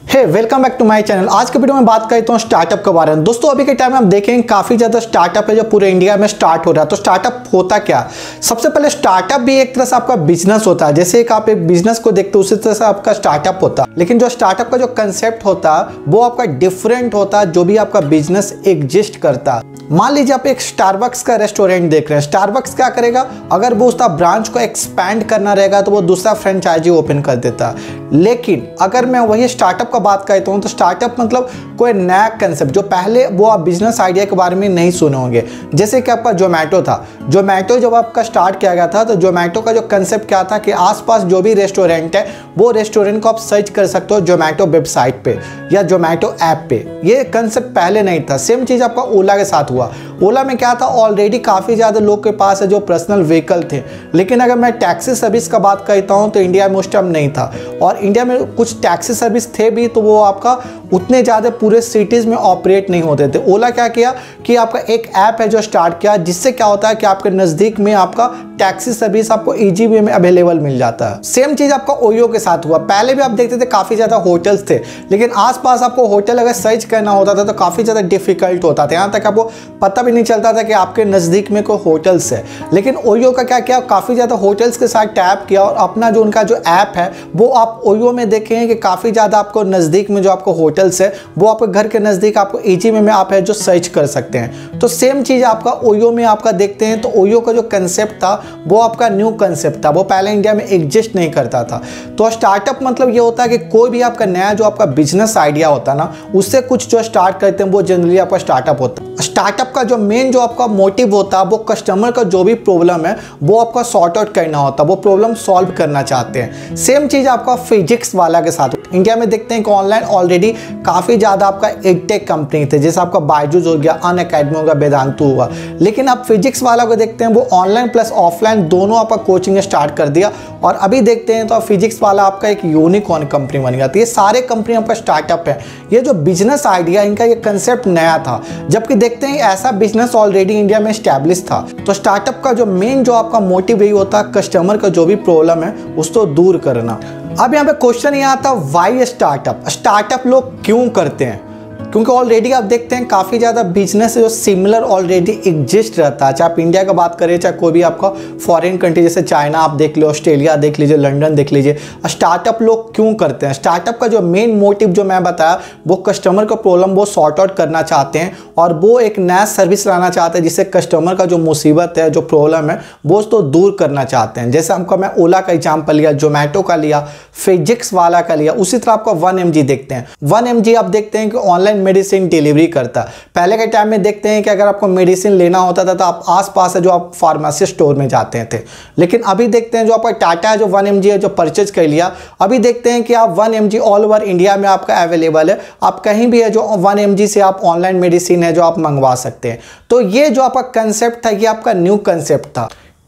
Welcome back to my channel. आज के video में बात करता हूँ स्टार्टअप के बारे में। दोस्तों अभी के टाइम में आप देखेंगे काफ़ी ज़्यादा स्टार्टअप है जो पूरे इंडिया में स्टार्ट हो रहा है। तो स्टार्टअप होता क्या? सबसे पहले स्टार्टअप भी एक तरह से आपका बिजनेस होता है। जैसे एक आप एक बिजनेस को देखते हो उसी तरह से आपका स्टार्टअप होता है, लेकिन जो स्टार्टअप का जो कंसेप्ट होता है वो आपका डिफरेंट होता है जो भी आपका बिजनेस एग्जिस्ट करता है। मान लीजिए आप एक स्टारबक्स का रेस्टोरेंट देख रहे हैं। स्टारबक्स क्या करेगा, अगर वो उसका ब्रांच को एक्सपैंड करना रहेगा तो वो दूसरा फ्रेंचाइजी ओपन कर देता है। लेकिन अगर मैं वही स्टार्टअप का बात करता हूँ तो स्टार्टअप मतलब कोई नया कंसेप्ट जो पहले वो आप बिजनेस आइडिया के बारे में नहीं सुने होंगे। जैसे कि आपका जोमेटो था। जोमेटो जब आपका स्टार्ट किया गया था तो जोमेटो का जो कंसेप्ट क्या था कि आसपास जो भी रेस्टोरेंट है वो रेस्टोरेंट को आप सर्च कर सकते हो जोमेटो वेबसाइट पे या जोमेटो ऐप पे। ये कंसेप्ट पहले नहीं था। सेम चीज़ आपका ओला के साथ हुआ। ओला में क्या था, ऑलरेडी काफ़ी ज़्यादा लोग के पास है जो पर्सनल व्हीकल थे। लेकिन अगर मैं टैक्सी सर्विस का बात करता हूँ तो इंडिया में उस टाइम नहीं था, और इंडिया में कुछ टैक्सी सर्विस थे भी तो वो आपका उतने ज़्यादा पूरे सिटीज़ में ऑपरेट नहीं होते थे। ओला क्या किया कि आपका एक ऐप है जो स्टार्ट किया, जिससे क्या होता है कि आपके नज़दीक में आपका टैक्सी सर्विस आपको ईजी वे में अवेलेबल मिल जाता है। सेम चीज़ आपका ओयो के साथ हुआ। पहले भी आप देखते थे काफ़ी ज़्यादा होटल्स थे, लेकिन आसपास आपको होटल अगर सर्च करना होता था तो काफ़ी ज़्यादा डिफिकल्ट होता था। यहाँ तक आपको पता भी नहीं चलता था कि आपके नज़दीक में कोई होटल्स है। लेकिन ओयो का क्या किया, काफ़ी ज़्यादा होटल्स के साथ टैप किया और अपना जो उनका जो ऐप है वो आप ओयो में देखेंगे कि काफ़ी ज़्यादा आपको नज़दीक में जो आपको होटल्स है वो आपके घर के नज़दीक आपको ईजी वे में आप है जो सर्च कर सकते हैं। तो सेम चीज़ आपका ओयो में आपका देखते हैं। तो ओयो का जो कंसेप्ट था वो आपका न्यू कंसेप्ट था, वो पहले इंडिया में एग्जिस्ट नहीं करता था। तो स्टार्टअप मतलब ये होता है कि कोई भी आपका नया जो आपका बिजनेस आइडिया होता है ना, उससे कुछ जो स्टार्ट करते हैं वो जनरली आपका स्टार्टअप होता है। स्टार्टअप का जो मेन जो आपका मोटिव होता है वो कस्टमर का जो भी प्रॉब्लम है वो आपका सॉर्ट आउट करना होता है, वो प्रॉब्लम सॉल्व करना चाहते हैं। सेम चीज़ आपका फिजिक्स वाला के साथ इंडिया में देखते हैं कि ऑनलाइन ऑलरेडी काफ़ी ज़्यादा आपका एडटेक कंपनी थे, जैसे आपका बायजूस हो गया, अनअकैडमी हो गया, वेदांतु हुआ। लेकिन आप फिजिक्स वाला को देखते हैं वो ऑनलाइन प्लस ऑफलाइन दोनों आपका कोचिंग स्टार्ट कर दिया, और अभी देखते हैं तो फिजिक्स वाला आपका एक यूनिकॉर्न कंपनी बन गया। तो ये सारे कंपनी आपका स्टार्टअप है। ये जो बिजनेस आइडिया इनका ये कंसेप्ट नया था, जबकि देखते हैं ऐसा बिजनेस ऑलरेडी इंडिया में स्टैब्लिश था। तो स्टार्टअप का जो मेन जो आपका मोटिव यही होता है कस्टमर का जो भी प्रॉब्लम है उसको दूर करना। अब यहाँ पे क्वेश्चन ये आता है व्हाई स्टार्टअप। स्टार्टअप लोग क्यों करते हैं? क्योंकि ऑलरेडी आप देखते हैं काफ़ी ज़्यादा बिजनेस जो सिमिलर ऑलरेडी एग्जिस्ट रहता है। चाहे आप इंडिया का बात करें चाहे कोई भी आपका फॉरेन कंट्री जैसे चाइना आप देख लो, ऑस्ट्रेलिया देख लीजिए, लंदन देख लीजिए। स्टार्टअप लोग क्यों करते हैं? स्टार्टअप का जो मेन मोटिव जो मैं बताया वो कस्टमर का प्रॉब्लम वो सॉर्ट आउट करना चाहते हैं, और वो एक नया सर्विस लाना चाहते हैं जिससे कस्टमर का जो मुसीबत है, जो प्रॉब्लम है वो तो दूर करना चाहते हैं। जैसे हमको मैं ओला का एग्जाम्पल लिया, जोमेटो का लिया, फिजिक्स वाला का लिया, उसी तरह आपका 1mg देखते हैं। 1mg आप देखते हैं कि ऑनलाइन मेडिसिन डिलीवरी करता है। पहले के टाइम में देखते हैं कि अगर आपको मेडिसिन लेना होता था तो आप आसपास है जो आप फार्मेसी स्टोर में जाते थे। लेकिन अभी देखते हैं जो आपका टाटा है जो 1mg है जो परचेज कर लिया, अभी देखते हैं कि आप 1mg ऑल ओवर इंडिया में आपका अवेलेबल है। आप कहीं भी है जो 1mg से आप ऑनलाइन मेडिसिन है जो आप मंगवा सकते हैं। तो ये जो आपका कंसेप्ट था ये आपका न्यू कंसेप्ट था।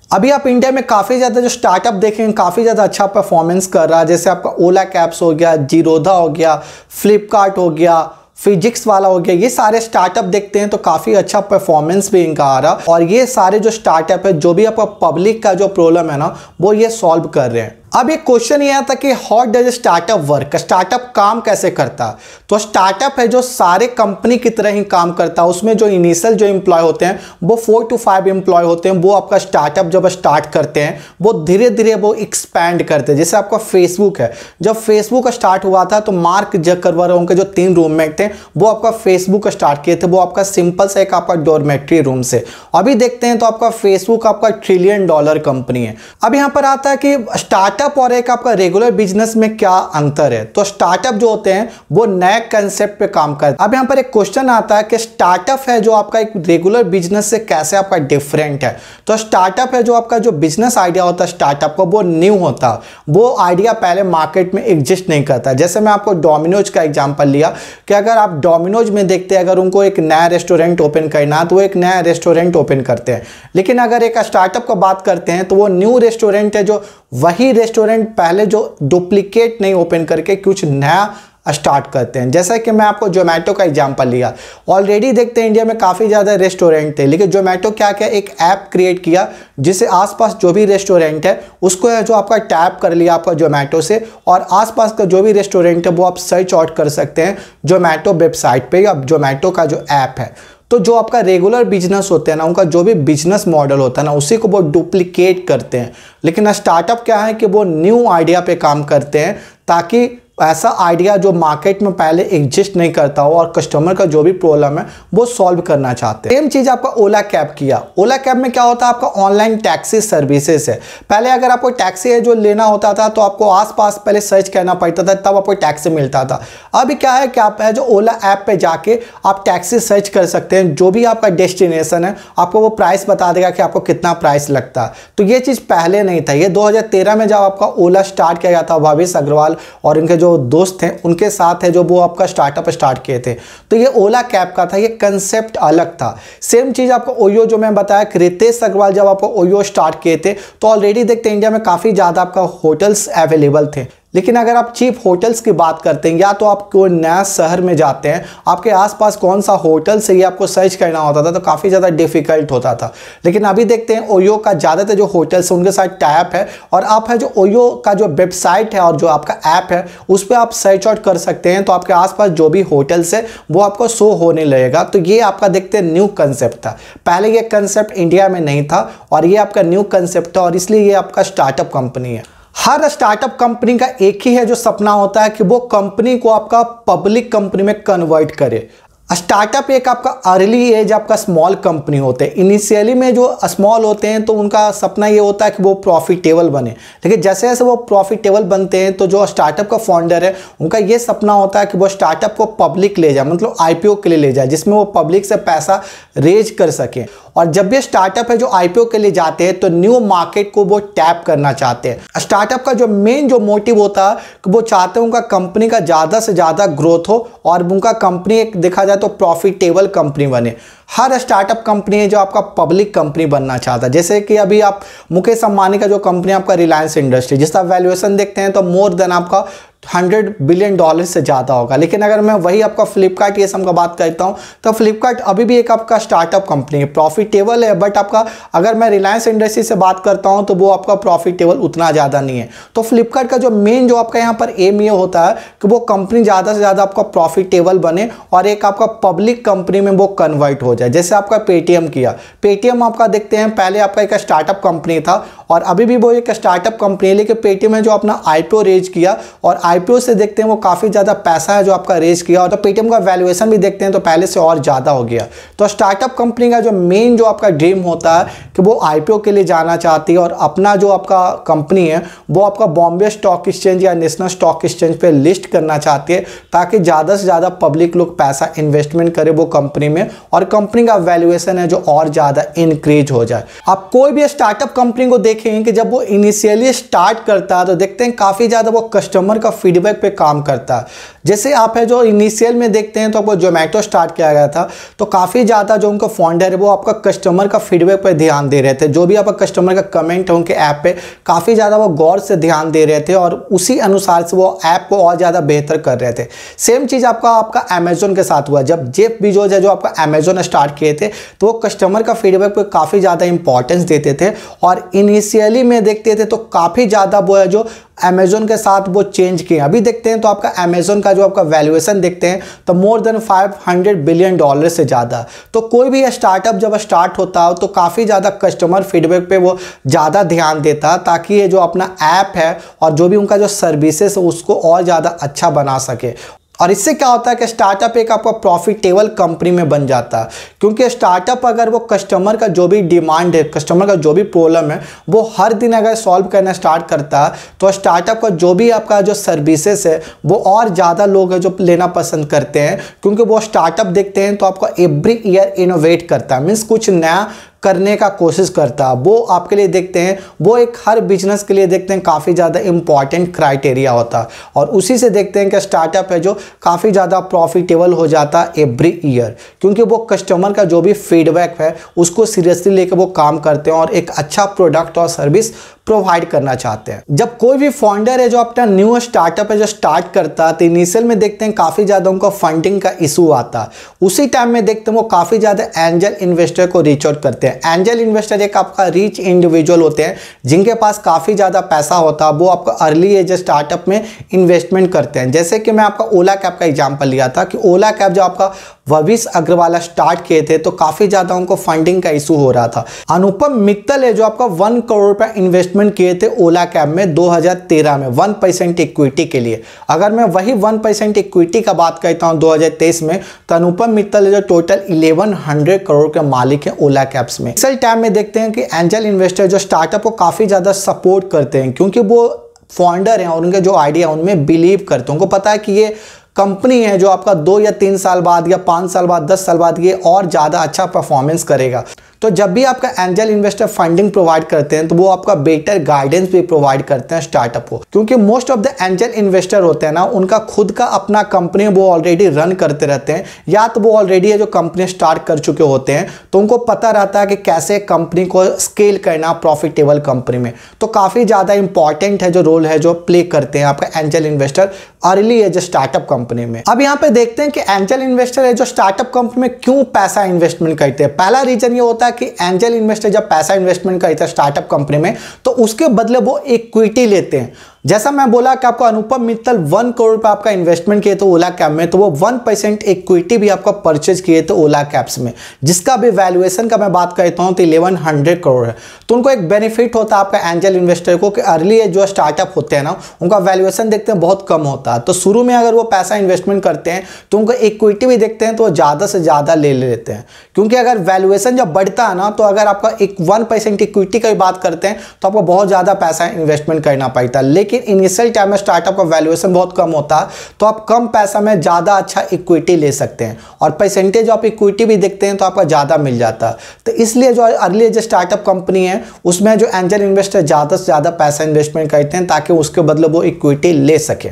अभी आप इंडिया में काफ़ी ज़्यादा जो स्टार्टअप देखेंगे काफ़ी ज़्यादा अच्छा परफॉर्मेंस कर रहा है। जैसे आपका ओला कैब्स हो गया, जीरोधा हो गया, फ्लिपकार्ट हो गया, फिजिक्स वाला हो गया। ये सारे स्टार्टअप देखते हैं तो काफ़ी अच्छा परफॉर्मेंस भी इनका आ रहा, और ये सारे जो स्टार्टअप है जो भी आपका पब्लिक का जो प्रॉब्लम है ना वो ये सॉल्व कर रहे हैं। अब एक क्वेश्चन ये आता कि how does startup work? Startup काम कैसे करता है? तो स्टार्टअप है जो सारे कंपनी की तरह ही काम करता है। उसमें जो इनिशियल जो एम्प्लॉय होते हैं वो 4 to 5 एम्प्लॉय होते हैं। वो आपका स्टार्टअप जब स्टार्ट करते हैं वो धीरे धीरे वो एक्सपैंड करते हैं। जैसे आपका फेसबुक है, जब फेसबुक स्टार्ट हुआ था तो मार्क जकरबर्ग उनके जो 3 रूममेट थे वो आपका फेसबुक स्टार्ट किए थे। वो आपका सिंपल सा एक आपका डॉर्मेट्री रूम से। अभी देखते हैं तो आपका फेसबुक आपका $1 ट्रिलियन कंपनी है। अब यहाँ पर आता है कि स्टार्टअप और एक आपका रेगुलर बिजनेस में क्या अंतर है? तो स्टार्टअप जो होते हैं वो नए कंसेप्ट पे काम करते हैं। अब यहाँ पर एक क्वेश्चन आता है कि स्टार्टअप है जो आपका एक रेगुलर बिजनेस से कैसे आपका डिफरेंट है? तो स्टार्टअप है जो आपका जो बिजनेस आइडिया होता है स्टार्टअप का वो न्यू होता है, वो आइडिया पहले मार्केट में एग्जिस्ट नहीं करता। जैसे मैं आपको डोमिनोज का एग्जाम्पल लिया कि अगर आप डोमिनोज में देखते हैं अगर उनको एक नया रेस्टोरेंट ओपन करना तो वो एक नया रेस्टोरेंट ओपन करते हैं। लेकिन अगर एक स्टार्टअप का बात करते हैं तो वो न्यू रेस्टोरेंट है जो वही रेस्टोरेंट पहले जो डुप्लीकेट नहीं ओपन करके कुछ नया स्टार्ट करते हैं। जैसा कि मैं आपको जोमेटो का एग्जांपल लिया, ऑलरेडी देखते हैं इंडिया में काफ़ी ज़्यादा रेस्टोरेंट थे, लेकिन जोमेटो क्या क्या एक ऐप क्रिएट किया जिससे आसपास जो भी रेस्टोरेंट है उसको है जो आपका टैप कर लिया आपका जोमेटो से, और आसपास का जो भी रेस्टोरेंट है वो आप सर्च आउट कर सकते हैं जोमेटो वेबसाइट पे या जोमेटो का जो ऐप है। तो जो आपका रेगुलर बिजनेस होते हैं ना, उनका जो भी बिजनेस मॉडल होता है ना, उसी को वो डुप्लीकेट करते हैं। लेकिन स्टार्टअप क्या है कि वो न्यू आइडिया पे काम करते हैं ताकि ऐसा आइडिया जो मार्केट में पहले एग्जिस्ट नहीं करता हो और कस्टमर का जो भी प्रॉब्लम है वो सॉल्व करना चाहते हैं। सेम चीज़ आपका ओला कैब किया। ओला कैब में क्या होता है, आपका ऑनलाइन टैक्सी सर्विसेज है। पहले अगर आपको टैक्सी है जो लेना होता था तो आपको आसपास पहले सर्च करना पड़ता था, तब आपको टैक्सी मिलता था। अभी क्या है कि आप है जो ओला ऐप पे जाके आप टैक्सी सर्च कर सकते हैं, जो भी आपका डेस्टिनेशन है आपको वो प्राइस बता देगा कि आपको कितना प्राइस लगता है। तो ये चीज़ पहले नहीं था, ये 2013 में जब आपका ओला स्टार्ट किया गया था, भावेश अग्रवाल और इनके जो दोस्त हैं उनके साथ है जो वो आपका स्टार्टअप स्टार्ट किए थे। तो ये ओला कैब का था, ये कंसेप्ट अलग था। सेम चीज आपको ओयो जो मैं बताया, रितेश अग्रवाल जब आपको ओयो स्टार्ट किए थे तो ऑलरेडी देखते हैं इंडिया में काफी ज्यादा आपका होटल्स अवेलेबल थे। लेकिन अगर आप चीप होटल्स की बात करते हैं या तो आप कोई नया शहर में जाते हैं, आपके आसपास कौन सा होटल से ये आपको सर्च करना होता था तो काफ़ी ज़्यादा डिफिकल्ट होता था। लेकिन अभी देखते हैं ओयो का ज़्यादातर जो होटल्स हैं उनके साथ टाइप है, और आप है जो ओयो का जो वेबसाइट है और जो आपका ऐप है उस पर आप सर्च आउट कर सकते हैं, तो आपके आसपास जो भी होटल्स है वो आपको शो होने लगेगा। तो ये आपका देखते हैं न्यू कंसेप्ट था, पहले ये कंसेप्ट इंडिया में नहीं था और ये आपका न्यू कंसेप्ट था, और इसलिए ये आपका स्टार्टअप कंपनी है। हर स्टार्टअप कंपनी का एक ही है जो सपना होता है कि वो कंपनी को आपका पब्लिक कंपनी में कन्वर्ट करे। स्टार्टअप एक आपका अर्ली एज आपका स्मॉल कंपनी होते हैं। इनिशियली में जो स्मॉल होते हैं तो उनका सपना ये होता है कि वो प्रॉफिटेबल बने, लेकिन जैसे जैसे वो प्रॉफिटेबल बनते हैं तो जो स्टार्टअप का फाउंडर है उनका ये सपना होता है कि वो स्टार्टअप को पब्लिक ले जाए, मतलब आईपीओ के लिए ले जाए, जिसमें वो पब्लिक से पैसा रेज कर सके। और जब ये स्टार्टअप है जो आईपीओ के लिए जाते हैं तो न्यू मार्केट को वो टैप करना चाहते हैं। स्टार्टअप का जो मेन जो मोटिव होता है कि वो चाहते हैं उनका कंपनी का ज़्यादा से ज़्यादा ग्रोथ हो और उनका कंपनी एक देखा जाए तो प्रॉफिटेबल कंपनी बने। हर स्टार्टअप कंपनी है जो आपका पब्लिक कंपनी बनना चाहता है। जैसे कि अभी आप मुकेश अंबानी का जो कंपनी आपका रिलायंस इंडस्ट्री, जिसका वैल्यूएशन देखते हैं तो मोर देन आपका $100 बिलियन से ज़्यादा होगा। लेकिन अगर मैं वही आपका फ्लिपकार्ट ये सब का बात करता हूँ तो फ्लिपकार्ट अभी भी एक आपका स्टार्टअप कंपनी है, प्रॉफिटेबल है, बट आपका अगर मैं रिलायंस इंडस्ट्री से बात करता हूँ तो वो आपका प्रॉफिटेबल उतना ज़्यादा नहीं है। तो फ्लिपकार्ट का जो मेन जो आपका यहाँ पर एम ये होता है कि वो कंपनी ज़्यादा से ज़्यादा आपका प्रॉफिटेबल बने और एक आपका पब्लिक कंपनी में वो कन्वर्ट हो जाए। जैसे आपका पेटीएम किया, पेटीएम आपका देखते हैं पहले आपका एक स्टार्टअप कंपनी था और अभी भी वो एक स्टार्टअप कंपनी है, लेकिन पेटीएम है जो अपना आईपीओ रेज किया और आईपीओ से देखते हैं वो काफ़ी ज़्यादा पैसा है जो आपका रेज किया, और तो पेटीएम का वैल्यूएशन भी देखते हैं तो पहले से और ज़्यादा हो गया। तो स्टार्टअप कंपनी का जो मेन जो आपका ड्रीम होता है कि वो आईपीओ के लिए जाना चाहती है और अपना जो आपका कंपनी है वो आपका बॉम्बे स्टॉक एक्सचेंज या नेशनल स्टॉक एक्सचेंज पे लिस्ट करना चाहती है, ताकि ज़्यादा से ज़्यादा पब्लिक लोग पैसा इन्वेस्टमेंट करे वो कंपनी में और कंपनी का वैल्यूएशन है जो और ज़्यादा इंक्रीज हो जाए। आप कोई भी स्टार्टअप कंपनी को देखेंगे कि जब वो इनिशियली स्टार्ट करता है तो देखते हैं काफ़ी ज़्यादा वो कस्टमर का फीडबैक पे काम करता है। जैसे आप है जो इनिशियल में देखते हैं तो आपको जोमेटो स्टार्ट किया गया था तो काफ़ी ज़्यादा जो उनका फाउंडर है वो आपका कस्टमर का फीडबैक पर ध्यान दे रहे थे। जो भी आपका कस्टमर का कमेंट है उनके ऐप पे काफ़ी ज़्यादा वो गौर से ध्यान दे रहे थे और उसी अनुसार से वो ऐप को और ज़्यादा बेहतर कर रहे थे। सेम चीज़ आपका अमेजोन के साथ हुआ। जब जेफ बेजोस है जो आपका अमेजोन स्टार्ट किए थे तो वो कस्टमर का फीडबैक पर काफ़ी ज़्यादा इंपॉर्टेंस देते थे और इनिशियली में देखते थे तो काफ़ी ज़्यादा वो है जो अमेजोन के साथ वो चेंज किए। अभी देखते हैं तो आपका अमेजोन का जो आपका वैल्यूएशन देखते हैं तो मोर देन $500 बिलियन से ज़्यादा। तो कोई भी स्टार्टअप जब स्टार्ट होता हो तो काफ़ी ज़्यादा कस्टमर फीडबैक पे वो ज़्यादा ध्यान देता है, ताकि ये जो अपना ऐप है और जो भी उनका जो सर्विसेज है उसको और ज़्यादा अच्छा बना सके। और इससे क्या होता है कि स्टार्टअप एक आपका प्रॉफिटेबल कंपनी में बन जाता है, क्योंकि स्टार्टअप अगर वो कस्टमर का जो भी डिमांड है, कस्टमर का जो भी प्रॉब्लम है वो हर दिन अगर सॉल्व करना स्टार्ट करता है तो स्टार्टअप का जो भी आपका जो सर्विसेज है वो और ज़्यादा लोग है जो लेना पसंद करते हैं, क्योंकि वो स्टार्टअप देखते हैं तो आपका एवरी ईयर इनोवेट करता है, मीन्स कुछ नया करने का कोशिश करता है। वो आपके लिए देखते हैं, वो एक हर बिजनेस के लिए देखते हैं काफ़ी ज़्यादा इंपॉर्टेंट क्राइटेरिया होता है और उसी से देखते हैं कि स्टार्टअप है जो काफ़ी ज़्यादा प्रॉफिटेबल हो जाता है एवरी ईयर, क्योंकि वो कस्टमर का जो भी फीडबैक है उसको सीरियसली लेकर वो काम करते हैं और एक अच्छा प्रोडक्ट और सर्विस प्रोवाइड करना चाहते हैं। जब कोई भी फाउंडर है जो अपना न्यू स्टार्टअप है जो स्टार्ट करता है तो इनिशियल में देखते हैं काफ़ी ज़्यादा उनको फंडिंग का इशू आता है। उसी टाइम में देखते हैं वो काफ़ी ज़्यादा एंजल इन्वेस्टर को रीच आउट करते हैं। एंजल इन्वेस्टर एक आपका रिच इंडिविजुअल होते हैं जिनके पास काफ़ी ज़्यादा पैसा होता है, वो आपका अर्ली एज स्टार्टअप में इन्वेस्टमेंट करते हैं। जैसे कि मैं आपका ओला कैब का एग्जाम्पल लिया था कि ओला कैब जो आपका भविष्य अग्रवाल स्टार्ट किए थे तो काफ़ी ज़्यादा उनको फंडिंग का इशू हो रहा था। अनुपम मित्तल है जो आपका 1 करोड़ रुपया इन्वेस्टमेंट किए थे ओला कैब में 2013 में 1% इक्विटी के लिए। अगर मैं वही 1% इक्विटी का बात करता हूँ 2023 में, तो अनुपम मित्तल जो टोटल 1100 करोड़ के मालिक हैं ओला कैब्स में। इस टाइम में देखते हैं कि एंजल इन्वेस्टर जो स्टार्टअप को काफ़ी ज़्यादा सपोर्ट करते हैं क्योंकि वो फाउंडर हैं और उनके जो आइडिया उनमें बिलीव करते हैं। उनको पता है कि ये कंपनी है जो आपका 2 या 3 साल बाद या 5 साल बाद 10 साल बाद ये और ज़्यादा अच्छा परफॉर्मेंस करेगा। तो जब भी आपका एंजल इन्वेस्टर फंडिंग प्रोवाइड करते हैं तो वो आपका बेटर गाइडेंस भी प्रोवाइड करते हैं स्टार्टअप को, क्योंकि most of the angel investor होते हैं ना उनका खुद का अपना कंपनी वो ऑलरेडी रन करते रहते हैं या तो वो ऑलरेडी है जो कंपनी स्टार्ट कर चुके होते हैं, तो उनको पता रहता है कि कैसे कंपनी को स्केल करना प्रॉफिटेबल कंपनी में। तो काफ़ी ज़्यादा इंपॉर्टेंट है जो रोल है जो प्ले करते हैं आपका angel investor early age startup company में। अब यहाँ पे देखते हैं कि एंजल इन्वेस्टर है जो स्टार्टअप कंपनी में क्यों पैसा इन्वेस्टमेंट करते हैं। पहला रीजन ये होता है कि एंजल इन्वेस्टर जब पैसा इन्वेस्टमेंट करते हैं स्टार्टअप कंपनी में तो उसके बदले वो इक्विटी लेते हैं। जैसा मैं बोला कि आपको अनुपम मित्तल 1 करोड़ रुपये आपका इन्वेस्टमेंट किए थे ओला कैब में, तो वो 1% इक्विटी भी आपका परचेज किए थे ओला कैब्स में, जिसका भी वैल्यूएशन का मैं बात करता हूँ तो 1100 करोड़ है। तो उनको एक बेनिफिट होता है आपका एंजल इन्वेस्टर को कि अर्ली जो स्टार्टअप होते हैं ना उनका वैल्यूएशन देखते हैं बहुत कम होता है। तो शुरू में अगर वो पैसा इन्वेस्टमेंट करते हैं तो उनको इक्विटी भी देखते हैं तो वो ज़्यादा से ज़्यादा ले लेते हैं, क्योंकि अगर वैल्यूएशन जब बढ़ता है ना तो अगर आपका एक 1% इक्विटी की बात करते हैं तो आपको बहुत ज़्यादा पैसा इन्वेस्टमेंट करना पड़ता है। लेकिन इनिशियल टाइम में स्टार्टअप का वैल्यूएशन बहुत कम होता है तो आप कम पैसा में ज़्यादा अच्छा इक्विटी ले सकते हैं और परसेंटेज आप इक्विटी भी देखते हैं तो आपका ज़्यादा मिल जाता है। तो इसलिए जो अर्ली एज स्टार्टअप कंपनी है उसमें जो एंजल इन्वेस्टर ज़्यादा से ज़्यादा पैसा इन्वेस्टमेंट करते हैं ताकि उसके बदले वो इक्विटी ले सके।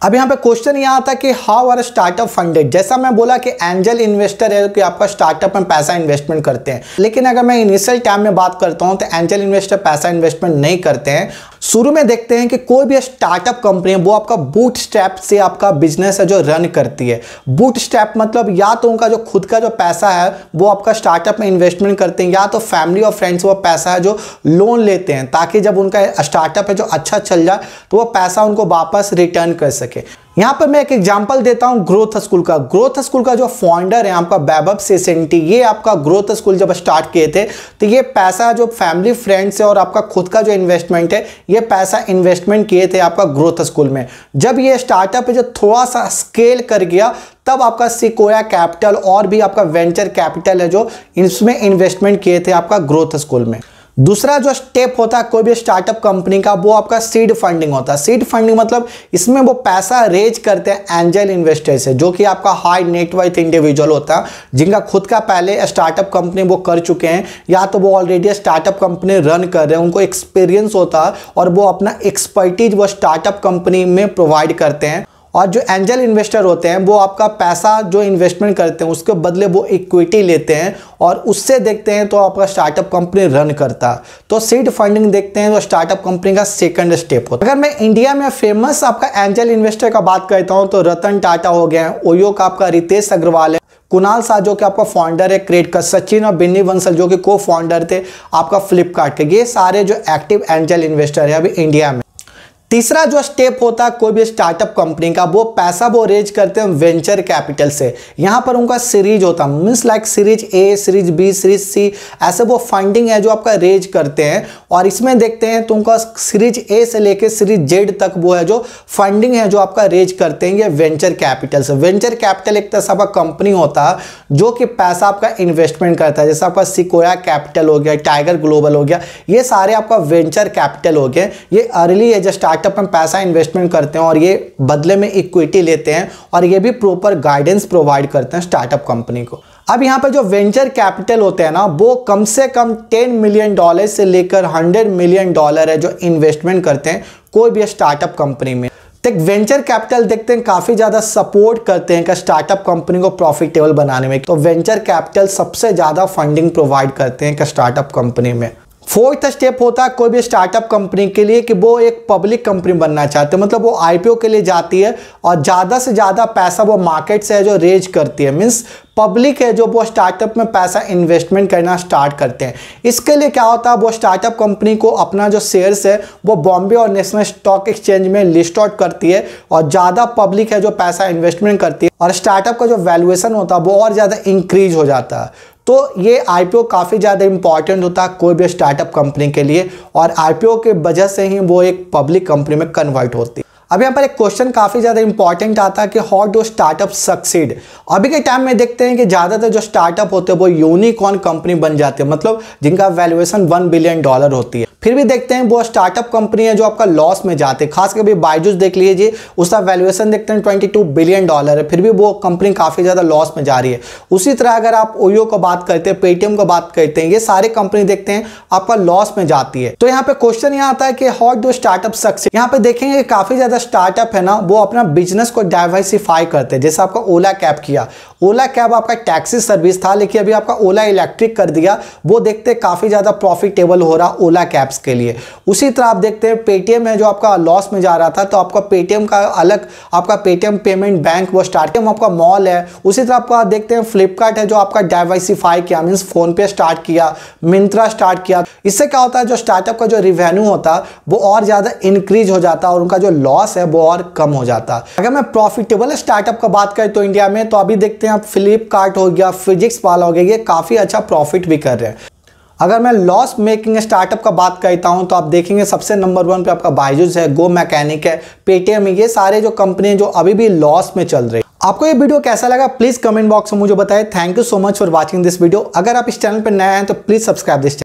अब यहाँ पे क्वेश्चन ये आता है कि हाउ आर स्टार्टअप फंडेड। जैसा मैं बोला कि एंजल इन्वेस्टर है कि आपका स्टार्टअप में पैसा इन्वेस्टमेंट करते हैं, लेकिन अगर मैं इनिशियल टाइम में बात करता हूँ तो एंजल इन्वेस्टर पैसा इन्वेस्टमेंट नहीं करते हैं। शुरू में देखते हैं कि कोई भी स्टार्टअप कंपनी है वो आपका बूट स्ट्रैप से आपका बिजनेस है जो रन करती है। बूट स्ट्रैप मतलब या तो उनका जो खुद का जो पैसा है वो आपका स्टार्टअप में इन्वेस्टमेंट करते हैं या तो फैमिली और फ्रेंड्स वो पैसा है जो लोन लेते हैं ताकि जब उनका स्टार्टअप है जो अच्छा चल जाए तो वो पैसा उनको वापस रिटर्न कर सके। यहाँ पर मैं एक एग्जांपल देता हूँ ग्रोथ स्कूल का। ग्रोथ स्कूल का जो फाउंडर है आपका वैभव सेसेंटी, ये आपका ग्रोथ स्कूल जब स्टार्ट किए थे तो ये पैसा जो फैमिली फ्रेंड्स है और आपका खुद का जो इन्वेस्टमेंट है ये पैसा इन्वेस्टमेंट किए थे आपका ग्रोथ स्कूल में। जब ये स्टार्टअप है जो थोड़ा सा स्केल कर गया तब आपका सिकोया कैपिटल और भी आपका वेंचर कैपिटल है जो इसमें इन्वेस्टमेंट किए थे आपका ग्रोथ स्कूल में। दूसरा जो स्टेप होता है कोई भी स्टार्टअप कंपनी का वो आपका सीड फंडिंग होता है। सीड फंडिंग मतलब इसमें वो पैसा रेज करते हैं एंजल इन्वेस्टर से जो कि आपका हाई नेटवर्थ इंडिविजुअल होता है जिनका खुद का पहले स्टार्टअप कंपनी वो कर चुके हैं या तो वो ऑलरेडी स्टार्टअप कंपनी रन कर रहे हैं, उनको एक्सपीरियंस होता है और वो अपना एक्सपर्टीज वो स्टार्टअप कंपनी में प्रोवाइड करते हैं। और जो एंजल इन्वेस्टर होते हैं वो आपका पैसा जो इन्वेस्टमेंट करते हैं उसके बदले वो इक्विटी लेते हैं और उससे देखते हैं तो आपका स्टार्टअप कंपनी रन करता है। तो सीड फंडिंग देखते हैं तो स्टार्टअप कंपनी का सेकंड स्टेप होता है। अगर मैं इंडिया में फेमस आपका एंजल इन्वेस्टर का बात करता हूँ तो रतन टाटा हो गया है, ओयो का आपका रितेश अग्रवाल है, कुणाल शाह जो कि आपका फाउंडर है क्रेडिट का, सचिन और बिन्नी बंसल जो कि को फाउंडर थे आपका फ्लिपकार्ट के। ये सारे जो एक्टिव एंजल इन्वेस्टर है अभी इंडिया में। तीसरा जो स्टेप होता है कोई भी स्टार्टअप कंपनी का वो पैसा वो रेज करते हैं वेंचर कैपिटल से। यहाँ पर उनका सीरीज होता है means like series A, series B, series C, ऐसे वो फंडिंग है जो आपका रेज करते हैं। और इसमें देखते हैं तो उनका सीरीज ए से लेके सीरीज जेड तक वो है जो फंडिंग है जो आपका रेज करते हैं ये वेंचर कैपिटल से। वेंचर कैपिटल एक तरह से आपका कंपनी होता है जो कि पैसा आपका इन्वेस्टमेंट करता है, जैसे आपका सिकोया कैपिटल हो गया, टाइगर ग्लोबल हो गया, ये सारे आपका वेंचर कैपिटल हो गए। ये अर्ली एज स्टार्टअप में पैसा इन्वेस्टमेंट करते हैं और ये बदले में इक्विटी लेते हैं और ये भी प्रॉपर गाइडेंस प्रोवाइड करते हैं स्टार्टअप कंपनी को। अब यहाँ पे जो वेंचर कैपिटल होते हैं ना वो कम से कम $10 मिलियन से लेकर $100 मिलियन है जो इन्वेस्टमेंट करते हैं कोई भी स्टार्टअप कंपनी में। तो वेंचर कैपिटल देखते हैं काफ़ी ज़्यादा सपोर्ट करते हैं कि स्टार्टअप कंपनी को प्रॉफिटेबल बनाने में। तो वेंचर कैपिटल सबसे ज़्यादा फंडिंग प्रोवाइड करते हैं कि स्टार्टअप कंपनी में। फोर्थ स्टेप होता है कोई भी स्टार्टअप कंपनी के लिए कि वो एक पब्लिक कंपनी बनना चाहते हैं, मतलब वो आईपीओ के लिए जाती है और ज़्यादा से ज़्यादा पैसा वो मार्केट से है जो रेज करती है, मीन्स पब्लिक है जो वो स्टार्टअप में पैसा इन्वेस्टमेंट करना स्टार्ट करते हैं। इसके लिए क्या होता है, वो स्टार्टअप कंपनी को अपना जो शेयर्स है वो बॉम्बे और नेशनल स्टॉक एक्सचेंज में लिस्ट आउट करती है और ज़्यादा पब्लिक है जो पैसा इन्वेस्टमेंट करती है और स्टार्टअप का जो वैल्यूएशन होता है वो और ज़्यादा इंक्रीज हो जाता है। तो ये आईपीओ काफ़ी ज़्यादा इंपॉर्टेंट होता है कोई भी स्टार्टअप कंपनी के लिए और आईपीओ के वजह से ही वो एक पब्लिक कंपनी में कन्वर्ट होती है। अब यहाँ पर एक क्वेश्चन काफ़ी ज़्यादा इंपॉर्टेंट आता है कि हाउ डू स्टार्टअप सक्सीड। अभी के टाइम में देखते हैं कि ज़्यादातर जो स्टार्टअप होते हैं वो यूनिकॉर्न कंपनी बन जाती है, मतलब जिनका वैल्यूएशन $1 बिलियन होती है। फिर भी देखते हैं वो स्टार्टअप कंपनी है जो आपका लॉस में जाते हैं, खास करके बायजूस देख लीजिए, उसका वैल्यूएशन देखते हैं $22 बिलियन है, फिर भी वो कंपनी काफ़ी ज़्यादा लॉस में जा रही है। उसी तरह अगर आप ओयो को बात करते हैं, पेटीएम को बात करते हैं, ये सारे कंपनी देखते हैं आपका लॉस में जाती है। तो यहाँ पे क्वेश्चन यहाँ आता है कि हाउ डू स्टार्टअप सक्सीड। यहाँ पे देखेंगे काफ़ी ज़्यादा स्टार्टअप है ना वो अपना बिजनेस को डाइवर्सिफाई करते हैं। जैसे आपका ओला कैब किया, ओला कैब आपका टैक्सी सर्विस था लेकिन अभी आपका ओला इलेक्ट्रिक कर दिया, वो देखते हैं काफ़ी ज़्यादा प्रॉफिटेबल हो रहा ओला कैब्स के लिए। उसी तरह आप देखते हैं पेटीएम है जो आपका लॉस में जा रहा था, तो आपका पेटीएम का अलग आपका पेटीएम पेमेंट बैंक वो स्टार्ट किया, आपका मॉल है। उसी तरह आपका देखते हैं फ्लिपकार्ट है जो आपका डाइवर्सिफाई किया, मीन्स फोन पे स्टार्ट किया, मिंत्रा स्टार्ट किया। इससे क्या होता है जो स्टार्टअप का जो रिवेन्यू होता है वो और ज़्यादा इंक्रीज हो जाता है और उनका जो लॉस है वो और कम हो जाता है। अगर मैं प्रॉफिटेबल स्टार्टअप का बात करें तो इंडिया में तो अभी देखते हैं आप फ्लिपकार्ट हो गया, फिजिक्स वाला हो गया, ये काफ़ी अच्छा प्रॉफिट भी कर रहे हैं। अगर मैं लॉस मेकिंग स्टार्टअप का बात करता हूं तो आप देखेंगे सबसे नंबर 1 पे आपका बायजूस है, गो मैकेनिक है, पेटीएम है, ये सारे जो कंपनी हैं जो अभी भी लॉस में चल रही है। आपको ये वीडियो कैसा लगा प्लीज कमेंट बॉक्स में मुझे बताएं। Thank you so much for watching this video. अगर आप इस चैनल पर नए हैं तो प्लीज सब्सक्राइब दिस चैनल।